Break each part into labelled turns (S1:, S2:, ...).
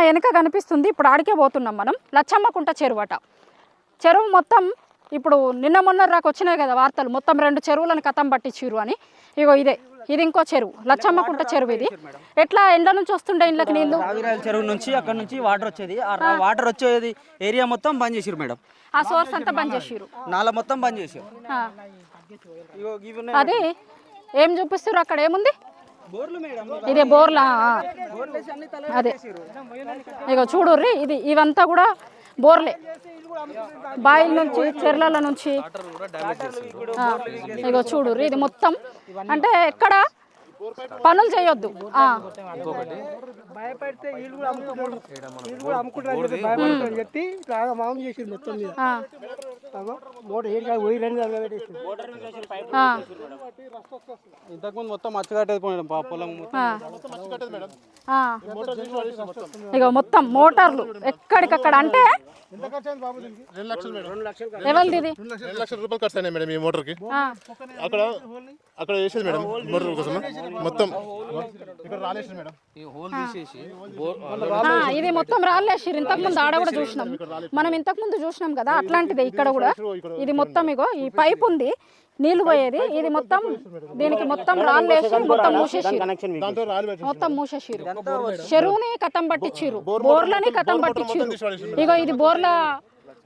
S1: వెనక కనిపిస్తుంది, ఇప్పుడు ఆడికే పోతున్నాం మనం. లచ్చమ్మకుంట చెరువట. చెరువు మొత్తం ఇప్పుడు నిన్న మొన్న రాక వచ్చినాయి కదా వార్తలు, మొత్తం 2 చెరువులను కథం పట్టించిరు అని. ఇగో ఇది ఇంకో చెరువు, లచ్చమ్మకుంట చెరువు. ఇది ఎట్లా ఎండ నుంచి వస్తుండే ఇంట్లోకి నీళ్లు?
S2: చెరువు నుంచి అక్కడ నుంచి వాటర్ వచ్చేది, ఆ వాటర్ వచ్చేది ఏరియా మొత్తం బంద్ చేసిరు మేడం.
S1: ఆ సోర్స్ అంతా బంద్ చేసిరు,
S2: నాల మొత్తం బంద్ చేసిరు.
S1: అది ఏం చూపిస్తారు అక్కడ? ఏముంది? ఇదే బోర్లా. అదే ఇక చూడుర్రి, ఇవంతా కూడా బోర్లే, బాయిల నుంచి చెర్ల నుంచి. ఇగో చూడుర్రి, ఇది మొత్తం అంటే ఎక్కడ పనులు చేయొద్దు. ఇక మొత్తం మోటార్లు ఎక్కడికక్కడ. అంటే ఎవరిది?
S3: 2 లక్షల రూపాయలు ఖర్చు అయినాయి మేడం ఈ మోటార్కి. అక్కడ వేసేది మేడం మోటార్ కోసం మొత్తం ఇక్కడ రాలేసి మేడం,
S1: ఇది మొత్తం రాళ్ళేసిరు. ఇంతకు ముందు ఆడ కూడా చూసినాం మనం, ఇంతకు ముందు చూసినాం కదా అట్లాంటిదే ఇక్కడ కూడా. ఇది మొత్తం ఇగో ఈ పైప్ ఉంది నీళ్లు పోయేది, ఇది మొత్తం దీనికి మొత్తం రాళ్ళేసి మొత్తం మూసేసిరు, మొత్తం మూసేసిరు. చెరువుని కథం పట్టించిరు, బోర్లని కథం పట్టించిరు. ఇగో ఇది బోర్ల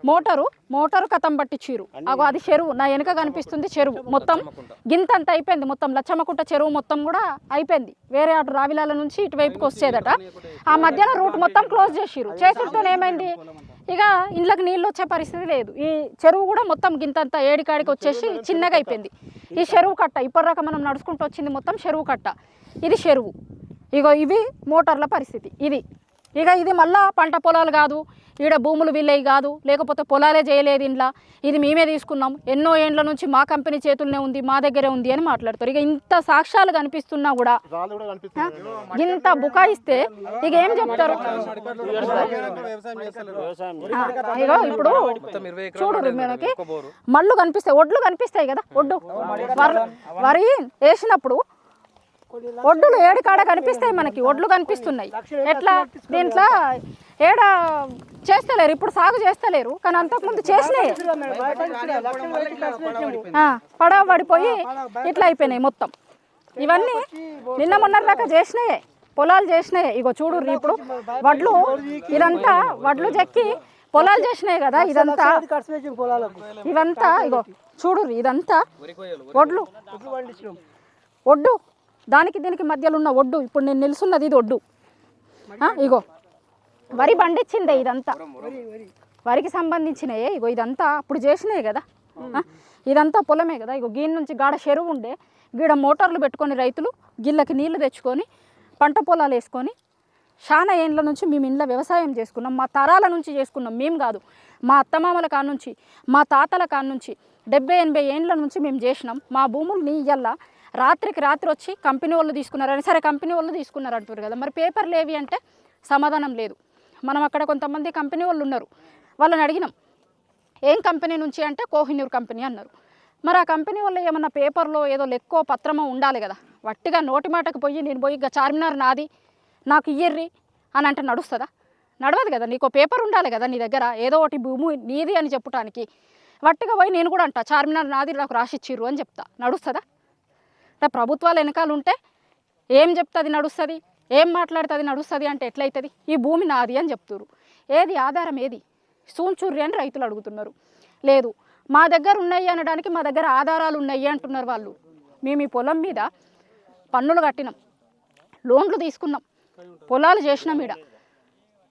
S1: మోటారు కథం పట్టించిరు. అగో అది చెరువు, నా వెనుక కనిపిస్తుంది చెరువు. మొత్తం గింతంత అయిపోయింది, మొత్తం లచ్చమ్మకుంట చెరువు మొత్తం కూడా అయిపోయింది. వేరే అటు రావిలాల నుంచి ఇటువైపుకి వచ్చేదట. ఆ మధ్యన రూట్ మొత్తం క్లోజ్ చేసిరు. చేసితో ఏమైంది, ఇక ఇంట్లోకి నీళ్ళు వచ్చే పరిస్థితి లేదు. ఈ చెరువు కూడా మొత్తం గింతంత ఏడికాడికి వచ్చేసి చిన్నగా అయిపోయింది. ఈ చెరువు కట్ట ఇప్పటిదాకా మనం నడుచుకుంటూ వచ్చింది మొత్తం చెరువు కట్ట. ఇది చెరువు. ఇగో ఇవి మోటార్ల పరిస్థితి. ఇది మళ్ళా పంట పొలాలు కాదు, ఈడ భూములు వీళ్ళవి కాదు, లేకపోతే పొలాలే చేయలేదు ఇంట్లో, ఇది మేమే తీసుకున్నాం, ఎన్నో ఏండ్ల నుంచి మా కంపెనీ చేతుల్లోనే ఉంది, మా దగ్గరే ఉంది అని మాట్లాడతారు. ఇక ఇంత సాక్ష్యాలు కనిపిస్తున్నా కూడా ఇంత బుకాయిస్తే ఇక ఏం చెప్తారు? ఇగో ఇప్పుడు చూడు, మనకి మళ్ళు కనిపిస్తాయి, ఒడ్లు కనిపిస్తాయి కదా, వరి వేసినప్పుడు ఒడ్డులు ఏడుకాడ కనిపిస్తాయి మనకి, ఒడ్లు కనిపిస్తున్నాయి. ఎట్లా దీంట్లో ఏడ చేస్తలేరు, ఇప్పుడు సాగు చేస్తలేరు, కానీ అంతకుముందు చేసినాయి. పడవ పడిపోయి ఇట్లా అయిపోయినాయి మొత్తం. ఇవన్నీ నిన్న మొన్న దాకా చేసినాయే, పొలాలు చేసినాయే. ఇగో చూడు, ఇప్పుడు ఇదంతా వడ్లు చెక్కి పొలాలు చేసినాయి కదా. ఇవంతా ఇగో చూడు, ఇదంతా ఒడ్డు, దానికి దీనికి మధ్యలో ఉన్న ఒడ్డు. ఇప్పుడు నేను నిలుస్తున్నది ఇది ఒడ్డు. ఇగో వరి పండించిందే, ఇదంతా వరికి సంబంధించినయే. ఇగో ఇదంతా అప్పుడు చేసినాయి కదా, ఇదంతా పొలమే కదా. ఇగో గీన్ నుంచి గాడ చెరువు ఉండే, గీడ మోటార్లు పెట్టుకొని రైతులు గిళ్ళకి నీళ్లు తెచ్చుకొని పంట పొలాలు వేసుకొని చాలా ఏండ్ల నుంచి మేము ఇంట్లో వ్యవసాయం చేసుకున్నాం. మా తరాల నుంచి చేసుకున్నాం, మేము కాదు, మా అత్తమామల కాడ నుంచి, మా తాతల కాడ నుంచి 70-80 ఏండ్ల నుంచి మేము చేసినాం. మా భూముల్ని ఇయ్యాల రాత్రికి రాత్రి వచ్చి కంపెనీ వాళ్ళు తీసుకున్నారని. సరే కంపెనీ వాళ్ళు తీసుకున్నారు అంటారు కదా, మరి పేపర్లు ఏవి అంటే సమాధానం లేదు. మనం అక్కడ కొంతమంది కంపెనీ వాళ్ళు ఉన్నారు, వాళ్ళని అడిగినాం ఏం కంపెనీ నుంచి అంటే కోహినూర్ కంపెనీ అన్నారు. మరి ఆ కంపెనీ వాళ్ళు ఏమన్నా పేపర్లో ఏదో లెక్కో పత్రమో ఉండాలి కదా. వట్టిగా నోటి మాటకు పోయి నేను పోయి ఇక చార్మినార్ నాది నాకు ఇయ్యర్రి అని అంటే నడుస్తుందా? నడవదు కదా. నీకు పేపర్ ఉండాలి కదా నీ దగ్గర, ఏదో ఒకటి భూమి నీది అని చెప్పడానికి. వట్టిగా పోయి నేను కూడా అంటా చార్మినార్ నాది నాకు రాసిచ్చిర్రు అని చెప్తా, నడుస్తుందా? ప్రభుత్వాలు వెనకాల ఉంటే ఏం చెప్తుంది నడుస్తుంది, ఏం మాట్లాడుతుంది నడుస్తుంది అంటే ఎట్లయితుంది? ఈ భూమి నాది అని చెప్తున్నారు. ఏది ఆధారం, ఏది సూంచుర్రి అని రైతులు అడుగుతున్నారు. లేదు మా దగ్గర ఉన్నాయి అనడానికి మా దగ్గర ఆధారాలు ఉన్నాయి అంటున్నారు వాళ్ళు. మేము ఈ పొలం మీద పన్నులు కట్టినాం, లోన్లు తీసుకున్నాం, పొలాలు చేసినాం.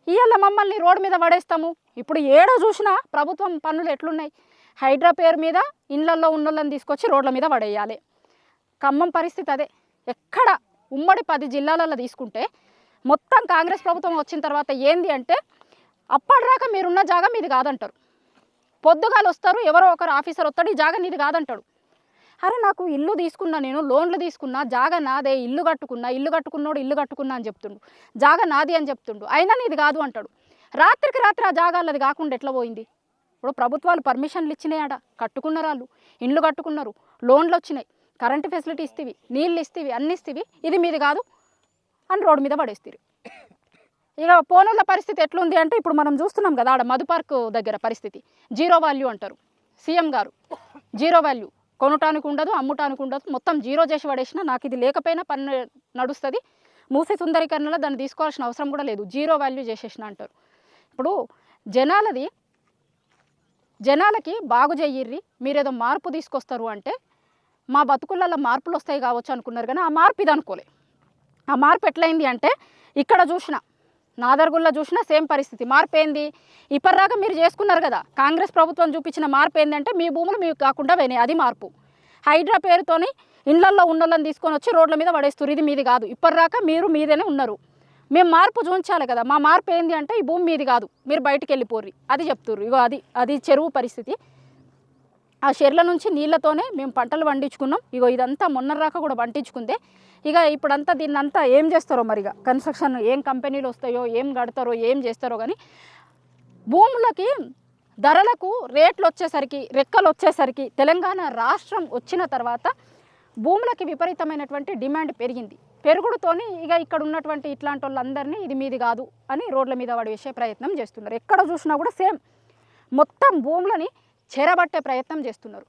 S1: ఇవాళ మమ్మల్ని రోడ్డు మీద పడేస్తాము. ఇప్పుడు ఏడో చూసినా ప్రభుత్వం పన్నులు ఎట్లున్నాయి, హైడ్రా పేరు మీద ఇళ్లల్లో ఉన్నోళ్ళని తీసుకొచ్చి రోడ్ల మీద పడేయాలి. ఖమ్మం పరిస్థితి అదే. ఎక్కడ ఉమ్మడి 10 జిల్లాలలో తీసుకుంటే మొత్తం కాంగ్రెస్ ప్రభుత్వం వచ్చిన తర్వాత ఏంది అంటే అప్పటిదాకా మీరున్న జాగా మీది కాదంటారు. పొద్దుగాలు వస్తారు, ఎవరో ఒకరు ఆఫీసర్ వస్తాడు, ఈ జాగా నీది కాదంటాడు. అరే నాకు ఇల్లు తీసుకున్నా, నేను లోన్లు తీసుకున్నా, జాగా నాదే, ఇల్లు కట్టుకున్నోడు ఇల్లు కట్టుకున్నా అని చెప్తుండు, జాగా నాది అని చెప్తుండు, అయినా నీది కాదు అంటాడు. రాత్రికి రాత్రి ఆ జాగాలది కాకుండా ఎట్లా పోయింది? ఇప్పుడు ప్రభుత్వాలు పర్మిషన్లు ఇచ్చినాయట, కట్టుకున్నారు, వాళ్ళు ఇండ్లు కట్టుకున్నారు, లోన్లు వచ్చినాయి, కరెంటు ఫెసిలిటీ ఇస్తేవి, నీళ్ళు ఇస్తేవి, అన్ని ఇస్తేవి, ఇది మీది కాదు అని రోడ్డు మీద పడేస్తారు. ఇక పోనుల పరిస్థితి ఎట్లుంది అంటే ఇప్పుడు మనం చూస్తున్నాం కదా ఆడ మధు పార్క్ దగ్గర పరిస్థితి జీరో వాల్యూ అంటారు సీఎం గారు. జీరో వాల్యూ, కొనటానికి ఉండదు, అమ్ముటానికి ఉండదు, మొత్తం జీరో చేసి పడేసిన. నాకు ఇది లేకపోయినా పన్ను నడుస్తుంది, మూసి సుందరీకరణలో దాన్ని తీసుకోవాల్సిన అవసరం కూడా లేదు, జీరో వాల్యూ చేసేసిన అంటారు. ఇప్పుడు జనాలకి బాగు చెయ్యిర్రి, మీరేదో మార్పు తీసుకొస్తారు అంటే మా బతుకులలో మార్పులు వస్తాయి కావచ్చు అనుకున్నారు, కానీ ఆ మార్పు ఇది అనుకోలే. ఆ మార్పు ఎట్లయింది అంటే ఇక్కడ చూసిన నాదర్గుల్లో చూసినా సేమ్ పరిస్థితి. మార్పు ఏంది? ఇప్పటిదాకా మీరు చేసుకున్నారు కదా, కాంగ్రెస్ ప్రభుత్వం చూపించిన మార్పు ఏంటంటే మీ భూములు మీకు కాకుండా పోయినాయి, అది మార్పు. హైడ్రా పేరుతోని ఇళ్లల్లో ఉన్నోళ్ళని తీసుకొని వచ్చి రోడ్ల మీద పడేస్తారు, ఇది మీది కాదు. ఇప్పటిదాకా మీరు మీదేనే ఉన్నారు, మేము మార్పు చూపించాలి కదా. మా మార్పు ఏంది అంటే ఈ భూమి మీది కాదు, మీరు బయటికి వెళ్ళిపోర్రి, అది చెప్తుర్రు. ఇగో అది చెరువు పరిస్థితి. ఆ చెర్ల నుంచి నీళ్ళతోనే మేము పంటలు పండించుకున్నాం. ఇగో ఇదంతా మొన్నరాక కూడా పండించుకుందే. ఇక ఇప్పుడంతా దీన్నంతా ఏం చేస్తారో మరిగా, కన్స్ట్రక్షన్ ఏం కంపెనీలు వస్తాయో, ఏం కడతారో, ఏం చేస్తారో. కానీ భూములకి ధరలకు రేట్లు వచ్చేసరికి, రెక్కలు వచ్చేసరికి, తెలంగాణ రాష్ట్రం వచ్చిన తర్వాత భూములకి విపరీతమైనటువంటి డిమాండ్ పెరిగింది. పెరుగుడుతోని ఇక ఇక్కడ ఉన్నటువంటి ఇట్లాంటి వాళ్ళందరినీ ఇది మీది కాదు అని రోడ్ల మీద పడవేసే ప్రయత్నం చేస్తున్నారు. ఎక్కడ చూసినా కూడా సేమ్ మొత్తం భూములని చెరబట్టే ప్రయత్నం చేస్తున్నారు.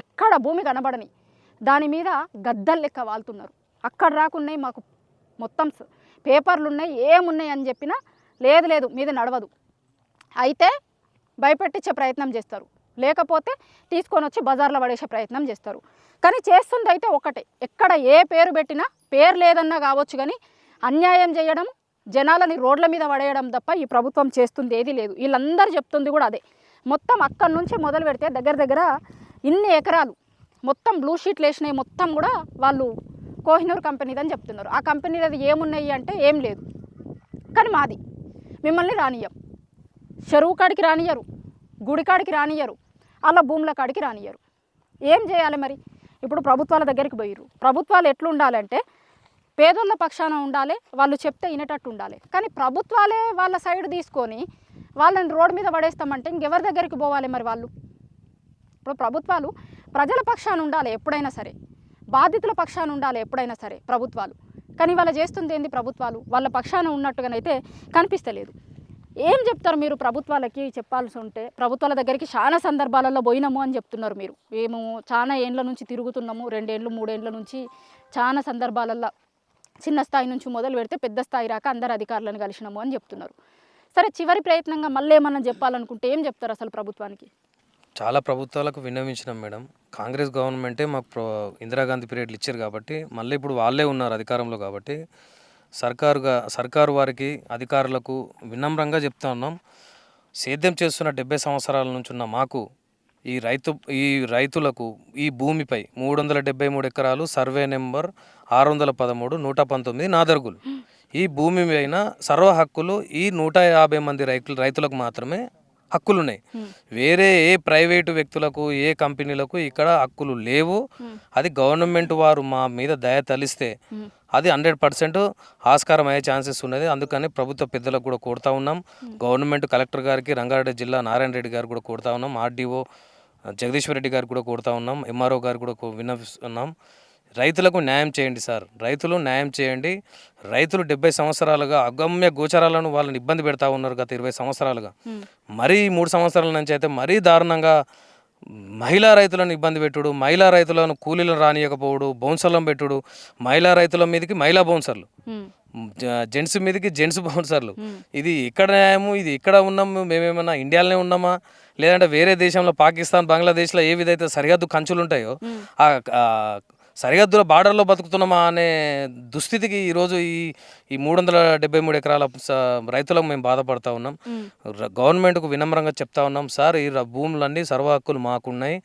S1: ఎక్కడ భూమి కనబడని దాని మీద గద్దలు లెక్క వాళ్తున్నారు. అక్కడ రాకున్నాయి, మాకు మొత్తం పేపర్లు ఉన్నాయి, ఏమున్నాయి అని చెప్పినా లేదు మీద నడవదు. అయితే భయపెట్టించే ప్రయత్నం చేస్తారు, లేకపోతే తీసుకొని వచ్చి బజార్లో పడేసే ప్రయత్నం చేస్తారు. కానీ చేస్తుంది అయితే ఒకటే, ఎక్కడ ఏ పేరు పెట్టినా పేరు లేదన్నా కావచ్చు, కానీ అన్యాయం చేయడం, జనాలని రోడ్ల మీద పడేయడం తప్ప ఈ ప్రభుత్వం చేస్తుంది ఏది లేదు. వీళ్ళందరూ చెప్తుంది కూడా అదే. మొత్తం అక్కడి నుంచి మొదలు పెడితే దగ్గర ఇన్ని ఎకరాలు మొత్తం బ్లూ షీట్లు వేసినాయి, మొత్తం కూడా వాళ్ళు కోహినూర్ కంపెనీదని చెప్తున్నారు. ఆ కంపెనీలు అది ఏమున్నాయి అంటే ఏం లేదు, కానీ మాది. మిమ్మల్ని రానియ్యం, చెరువు కాడికి రానియ్యరు, గుడి కాడికి రానియ్యరు, అలా భూముల కాడికి రానియ్యరు. ఏం చేయాలి మరి? ఇప్పుడు ప్రభుత్వాల దగ్గరికి పోయిర్రు. ప్రభుత్వాలు ఎట్లుండాలంటే పేదోళ్ళ పక్షాన ఉండాలి, వాళ్ళు చెప్తే వినేటట్టు ఉండాలి. కానీ ప్రభుత్వాలే వాళ్ళ సైడ్ తీసుకొని వాళ్ళని రోడ్డు మీద పడేస్తామంటే ఇంకెవరి దగ్గరికి పోవాలి మరి వాళ్ళు? ఇప్పుడు ప్రభుత్వాలు ప్రజల పక్షాన ఉండాలి ఎప్పుడైనా సరే, బాధితుల పక్షాన ఉండాలి ఎప్పుడైనా సరే ప్రభుత్వాలు. కానీ వాళ్ళ చేస్తుంది ఏంది? ప్రభుత్వాలు వాళ్ళ పక్షాన ఉన్నట్టుగానైతే కనిపిస్తలేదు. ఏం చెప్తారు మీరు ప్రభుత్వాలకి? చెప్పాల్సి ఉంటే ప్రభుత్వాల దగ్గరికి చాలా సందర్భాలలో పోయినాము అని చెప్తున్నారు మీరు. మేము చాలా ఏండ్ల నుంచి తిరుగుతున్నాము, 2 ఏళ్ళు 3 ఏళ్ళ నుంచి చాలా సందర్భాలలో చిన్న స్థాయి నుంచి మొదలు పెడితే పెద్ద స్థాయి రాక అందరు అధికారులను కలిసినాము అని చెప్తున్నారు. సరే, చివరి ప్రయత్నంగా మళ్ళీ ఏమన్నా చెప్పాలనుకుంటే ఏం చెప్తారు అసలు ప్రభుత్వానికి?
S4: చాలా ప్రభుత్వాలకు విన్నవించినాం మేడం. కాంగ్రెస్ గవర్నమెంటే మాకు ఇందిరాగాంధీ పీరియడ్లు ఇచ్చారు కాబట్టి మళ్ళీ ఇప్పుడు వాళ్ళే ఉన్నారు అధికారంలో కాబట్టి సర్కారు వారికి అధికారులకు వినమ్రంగా చెప్తా ఉన్నాం. సేద్యం చేస్తున్న 70 సంవత్సరాల నుంచి ఉన్న మాకు ఈ రైతులకు ఈ భూమిపై 373 ఎకరాలు, సర్వే నెంబర్ 613 119 నాదర్గులు, ఈ భూమి పైన సర్వ హక్కులు ఈ 150 మంది రైతులకు మాత్రమే హక్కులున్నాయి. వేరే ఏ ప్రైవేటు వ్యక్తులకు, ఏ కంపెనీలకు ఇక్కడ హక్కులు లేవు. అది గవర్నమెంట్ వారు మా మీద దయ తలిస్తే అది 100% ఆస్కారం అయ్యే ఛాన్సెస్ ఉన్నది. అందుకని ప్రభుత్వ పెద్దలకు కూడా కోరుతా ఉన్నాం. గవర్నమెంట్ కలెక్టర్ గారికి, రంగారెడ్డి జిల్లా నారాయణ రెడ్డి గారు కూడా కోరుతా ఉన్నాం. ఆర్డీఓ జగదీశ్వర్ రెడ్డి గారికి కూడా కోరుతా ఉన్నాం. ఎంఆర్ఓ గారు కూడా విన్నవిస్తున్నాం. రైతులకు న్యాయం చేయండి సార్, రైతులు న్యాయం చేయండి. రైతులు 70 సంవత్సరాలుగా అగమ్య గోచరాలను వాళ్ళని ఇబ్బంది పెడతా ఉన్నారు గత 20 సంవత్సరాలుగా. మరీ 3 సంవత్సరాల నుంచి అయితే మరీ దారుణంగా మహిళా రైతులను ఇబ్బంది పెట్టుడు, మహిళా రైతులను కూలీలను రానియకపోవడు, బౌన్సర్లను పెట్టుడు, మహిళా రైతుల మీదకి మహిళా బౌన్సర్లు, జెంట్స్ మీదకి జెంట్స్ బౌన్సర్లు. ఇది ఇక్కడ న్యాయము? ఇది ఇక్కడ ఉన్నాము మేమేమన్నా ఇండియాలోనే ఉన్నామా, లేదంటే వేరే దేశంలో పాకిస్తాన్, బంగ్లాదేశ్లో ఏ విధైతే సరిహద్దు కంచులు ఉంటాయో ఆ సరిహద్దుల బార్డర్లో బతుకుతున్నామా అనే దుస్థితికి ఈరోజు ఈ 373 ఎకరాల రైతులకు మేము బాధపడతా ఉన్నాం. గవర్నమెంట్కు వినమ్రంగా చెప్తా ఉన్నాం, సార్ ఈ భూములన్నీ సర్వ హక్కులు మాకున్నాయి,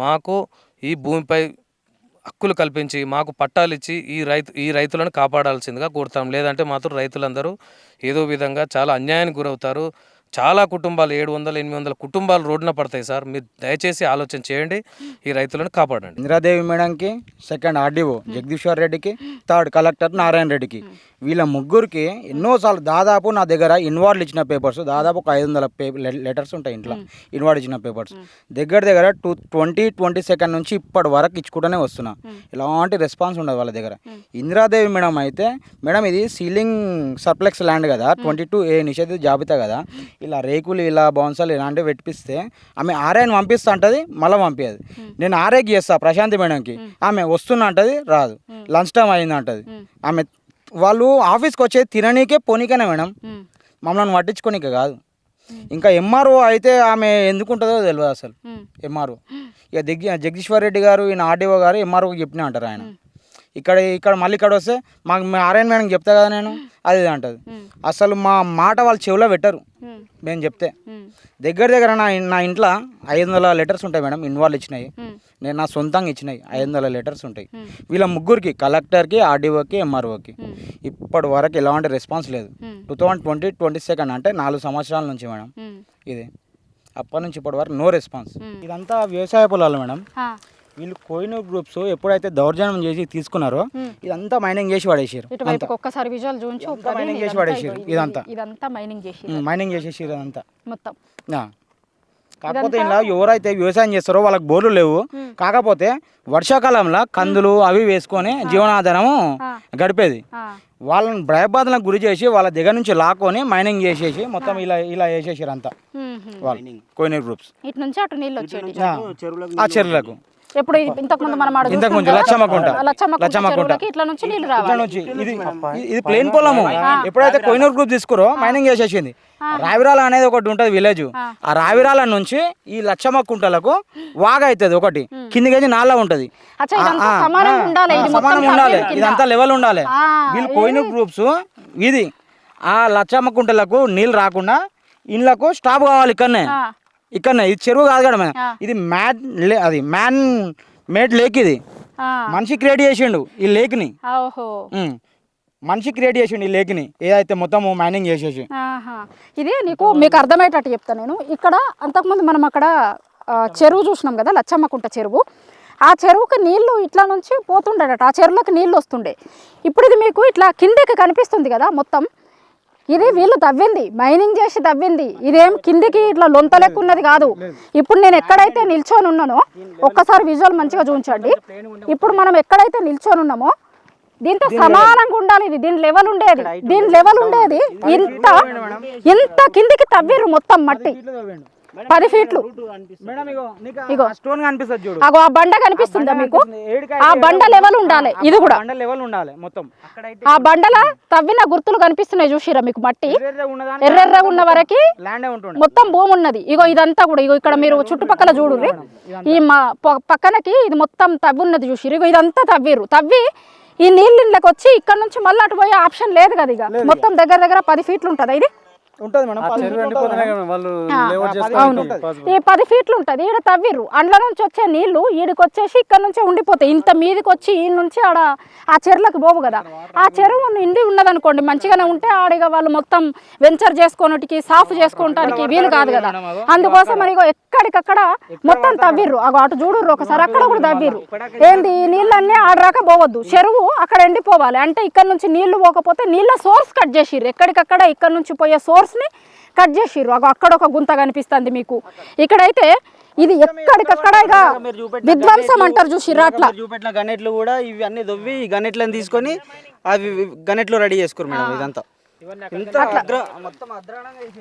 S4: మాకు ఈ భూమిపై హక్కులు కల్పించి మాకు పట్టాలు ఇచ్చి ఈ రైతులను కాపాడాల్సిందిగా కోరుతాం. లేదంటే మాత్రం రైతులందరూ ఏదో విధంగా చాలా అన్యాయానికి గురవుతారు, చాలా కుటుంబాలు 700-800 కుటుంబాలు రోడ్డున పడతాయి సార్. మీరు దయచేసి ఆలోచన చేయండి, ఈ రైతులను కాపాడండి.
S5: ఇందిరాదేవి మేడంకి, సెకండ్ ఆర్డీఓ జగదీశ్వర్ రెడ్డికి, థర్డ్ కలెక్టర్ నారాయణ రెడ్డికి, వీళ్ళ ముగ్గురికి ఎన్నోసార్లు దాదాపు నా దగ్గర ఇన్వార్డ్లు ఇచ్చిన పేపర్స్ దాదాపు ఒక 500 లెటర్స్ ఉంటాయి ఇంట్లో. ఇన్వార్డ్ ఇచ్చిన పేపర్స్ దగ్గర 2022 నుంచి ఇప్పటి వరకు ఇచ్చుకుంటూనే వస్తున్నా. ఎలాంటి రెస్పాన్స్ ఉండదు వాళ్ళ దగ్గర. ఇందిరాదేవి మేడం అయితే, మేడం ఇది సీలింగ్ సర్ప్లెక్స్ ల్యాండ్ కదా, 22A నిషేధిత జాబితా కదా, ఇలా రేకులు ఇలా బౌన్సాలు ఇలాంటివి పెట్టిస్తే ఆమె ఆర్ఐని పంపిస్తా అంటది, మళ్ళీ పంపించదు. నేను ఆర్ఐకి చేస్తా ప్రశాంతి మేడంకి, ఆమె వస్తున్నా అంటది, రాదు. లంచ్ టైం అయింది అంటది. ఆమె వాళ్ళు ఆఫీస్కి వచ్చేది తిననీకే పోనీకేనా మేడం, మమ్మల్ని పట్టించుకోనీకే కాదు. ఇంకా ఎంఆర్ఓ అయితే ఆమె ఎందుకుంటుందో తెలియదు అసలు. ఎంఆర్ఓ ఇక జగదీశ్వర్ రెడ్డి గారు, ఈయన ఆర్డీఓ గారు ఎంఆర్ఓకి చెప్పినా అంటారు. ఆయన ఇక్కడ మళ్ళీ ఇక్కడ వస్తే మాకు ఆర్ఐన్ మేడం చెప్తా కదా నేను, అది అంటది. అసలు మా మాట వాళ్ళు చెవిలో పెట్టరు మేము చెప్తే. దగ్గర నా ఇంట్లో 500 లెటర్స్ ఉంటాయి మేడం, ఇన్వాల్వ్ ఇచ్చినాయి. నేను నా సొంతంగా ఇచ్చినాయి 500 లెటర్స్ ఉంటాయి. వీళ్ళ ముగ్గురికి, కలెక్టర్కి, ఆర్డీఓకి, ఎంఆర్ఓకి ఇప్పటి వరకు ఎలాంటి రెస్పాన్స్ లేదు. 2022 అంటే 4 సంవత్సరాల నుంచి మేడం ఇది. అప్పటి నుంచి ఇప్పటి వరకు నో రెస్పాన్స్. ఇదంతా వ్యవసాయ పొలాలు మేడం. వీళ్ళు కోహినూర్ గ్రూప్స్ ఎప్పుడైతే దౌర్జన్యం చేసి తీసుకున్నారో ఇదంతా మైనింగ్ చేసి పడేసారు.
S1: ఒక్కసారి విజువల్ చూపించు.
S5: మైనింగ్ చేసి పడేసారు.
S1: ఇదంతా మైనింగ్
S5: చేసేసారు ఇదంతా
S1: మొత్తం.
S5: కాకపోతే ఇలా ఎవరైతే వ్యవసాయం చేస్తారో వాళ్ళకి బోర్లు లేవు. కాకపోతే వర్షాకాలంలో కందులు అవి వేసుకొని జీవనాధారము గడిపేది. వాళ్ళని భయబాధలకు గురి చేసి వాళ్ళ దగ్గర నుంచి లాక్కొని మైనింగ్ చేసేసి మొత్తం ఇలా వేసేసారు అంతా వాళ్ళు కోహినూర్ గ్రూప్స్.
S1: ఇటు నుంచి అటు నీళ్ళు వచ్చేది
S5: ఆ చెరువులకు.
S1: ఎప్పుడు ఇంతకుముందు మనం
S5: ఇంతకుముందు లచ్చమ్మకుంట
S1: ఇట్లా నుంచి నీళ్ళు రావాలి.
S5: ఇది ప్లేన్ పొలము. ఎప్పుడైతే కోహినూర్ గ్రూప్ తీసుకురో మైనింగ్ చేసేసింది. రావిరాల అనేది ఒకటి ఉంటుంది విలేజ్. ఆ రావిరాల నుంచి ఈ లచ్చమ్మకుంటలకు వాగ అవుతుంది ఒకటి, కిందికి నాలా ఉంటది. సమానం ఉండాలి, ఇదంతా లెవెల్ ఉండాలి. వీళ్ళు కోహినూర్ గ్రూప్స్ ఇది ఆ లచ్చమ్మకుంటలకు నీళ్ళు రాకుండా ఇళ్ళకు స్టాప్ కావాలి. ఇక్కడనే ఇది చెరువు కాదు కదా మేడం, ఇది మ్యాన్ మేడ్ లేక్. ఇది మనిషి క్రియేట్ చేసిండు ఈ లేక్ని. మనిషి క్రియేట్ చేసిండు ఈ లేక్ని, ఏదైతే మొత్తం మైనింగ్ చేసేసి.
S1: ఇది మీకు అర్థమయ్యేటట్టు చెప్తాను నేను. ఇక్కడ అంతకుముందు మనం అక్కడ చెరువు చూసినాం కదా, లచ్చమ్మకుంట చెరువు. ఆ చెరువుకి నీళ్లు ఇట్లా నుంచి పోతుండేట, ఆ చెరువులోకి నీళ్ళు వస్తుండే. ఇప్పుడు ఇది మీకు ఇట్లా కిందికి కనిపిస్తుంది కదా మొత్తం, ఇది వీళ్ళు తవ్వింది, మైనింగ్ చేసి తవ్వింది. ఇదేం కిందికి ఇట్లా లొంత లెక్క ఉన్నది కాదు. ఇప్పుడు నేను ఎక్కడైతే నిల్చొని ఉన్నానో ఒక్కసారి విజువల్ మంచిగా చూపించండి. ఇప్పుడు మనం ఎక్కడైతే నిల్చొని ఉన్నామో దీంతో సమానంగా ఉండాలి. ఇది దీని లెవెల్ ఉండేది. ఇంత కిందికి తవ్విర్రు మొత్తం మట్టి 10 ఫీట్లు. అగో ఆ బండ కనిపిస్తుందా మీకు? ఆ బండ లెవెల్ ఉండాలి. ఇది కూడా ఆ బండల తవ్విన గుర్తులు కనిపిస్తున్నాయి చూసిరా మీకు? మట్టి ఎర్రెర్రగా ఉన్న వరకు మొత్తం భూమి ఉన్నది. ఇగో ఇదంతా కూడా ఇక్కడ మీరు చుట్టుపక్కల చూడుర్రి. ఈ పక్కనకి ఇది మొత్తం తవ్వి ఉన్నది చూసిరు. ఇగో ఇదంతా తవ్వి ఈ నీళ్ళకి వచ్చి ఇక్కడ నుంచి మళ్ళీ అటు పోయే ఆప్షన్ లేదు కదా. ఇక మొత్తం దగ్గర 10 ఫీట్లు ఉంటుందా? ఇది
S5: ఉంటుంది మేడం.
S1: అవును, ఈ 10 ఫీట్లు ఉంటుంది. ఈడ తవ్విర్రు, అండ్ల నుంచి వచ్చే నీళ్లు ఈడికి వచ్చేసి ఇక్కడ నుంచే ఉండిపోతాయి. ఇంత మీదకి వచ్చి ఈ నుంచి ఆడ ఆ చెరువులకు పోవు కదా. ఆ చెరువు నిండి ఉన్నదనుకోండి, మంచిగానే ఉంటే ఆడిగా వాళ్ళు మొత్తం వెంచర్ చేసుకోవడానికి, సాఫ్ చేసుకోవడానికి వీలు కాదు కదా. అందుకోసం మరి ఎక్కడికక్కడ మొత్తం తవ్విర్రు. అటు చూడుర్రు ఒకసారి, అక్కడ కూడా తవ్విర్రు. ఏంది ఈ నీళ్ళన్నీ ఆడరాక పోవద్దు, చెరువు అక్కడ ఎండిపోవాలి. అంటే ఇక్కడ నుంచి నీళ్లు పోకపోతే నీళ్ళ సోర్స్ కట్ చేసిర్రు. ఎక్కడికక్కడ ఇక్కడ నుంచి పోయే సోర్స్ ని కట్ చేసిర్రు. అక్కడ ఒక గుంత కనిపిస్తుంది మీకు. ఇక్కడైతే ఇది ఎక్కడికక్కడ ఇక విధ్వంసం అంటారు చూసిర్రు. అట్లా
S2: చూపెట్టిన గన్నెట్లు కూడా ఇవి అన్ని దొవ్వి గన్నెట్లను తీసుకొని అవి గన్నెట్లు రెడీ చేసుకోరు మేడం. ఇదంతా